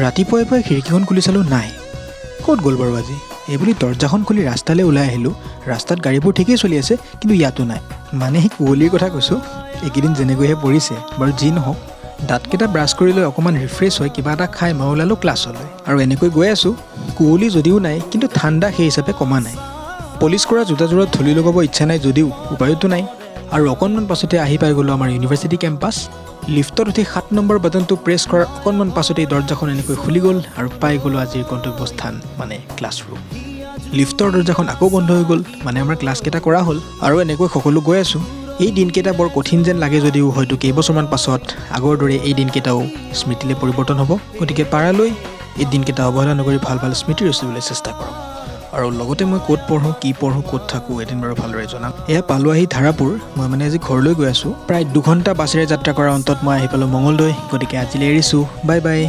ৰাতিপুৱাই পুৱাই খিৰিকীখন খুলি চালোঁ নাই। ক'ত গ'ল বাৰু আজি? এইবুলি দৰ্জাখন খুলি ৰাস্তালৈ ওলাই আহিলোঁ। ৰাস্তাত গাড়ীবোৰ ঠিকেই চলি আছে, কিন্তু ইয়াতো নাই। মানে সেই কুঁৱলীৰ কথা কৈছোঁ। এইকেইদিন যেনেকৈহে পৰিছে, বাৰু যি নহওক, দাঁতকেইটা ব্ৰাছ কৰি লৈ অকণমান ৰিফ্ৰেছ হৈ কিবা এটা খাই মই ওলালোঁ ক্লাছলৈ। আৰু এনেকৈ গৈ আছোঁ। কুঁৱলী যদিও নাই, কিন্তু ঠাণ্ডা সেই হিচাপে কমা নাই। পলিচ কৰা জোতাযোৰত ধূলি লগাব ইচ্ছা নাই যদিও উপায়তো নাই। আৰু অকণমান পাছতে আহি পাই গ'লোঁ আমাৰ ইউনিভাৰ্চিটি কেম্পাছ। লিফ্টত উঠি 7 নম্বৰ বাটনটো প্ৰেছ কৰাৰ অকণমান পাছতেই দৰ্জাখন এনেকৈ খুলি গ'ল আৰু পাই গ'লোঁ আজিৰ গন্তব্যস্থান, মানে ক্লাছৰুম। লিফ্টৰ দৰ্জাখন আকৌ বন্ধ হৈ গ'ল, মানে আমাৰ ক্লাছকেইটা কৰা হ'ল। আৰু এনেকৈ সকলো গৈ আছোঁ। এই দিনকেইটা বৰ কঠিন যেন লাগে যদিও হয়তো কেইবছৰমান পাছত আগৰ দৰে এই দিনকেইটাও স্মৃতিলৈ পৰিৱৰ্তন হ'ব। গতিকে পাৰালৈ এই দিনকেইটা অৱহেলা নকৰি ভাল ভাল স্মৃতি ৰচিবলৈ চেষ্টা কৰক। আৰু লগতে মই ক'ত পঢ়োঁ, কি পঢ়োঁ, ক'ত থাকোঁ এদিন বাৰু ভালদৰে জনাম। এয়া পালোঁ আহি ধাৰাপুৰ। মই মানে আজি ঘৰলৈ গৈ আছোঁ। প্ৰায় 2 ঘণ্টা বাছেৰে যাত্ৰা কৰাৰ অন্তত মই আহি পালোঁ মঙলদৈ। গতিকে আজিলৈ এৰিছোঁ। Bye bye.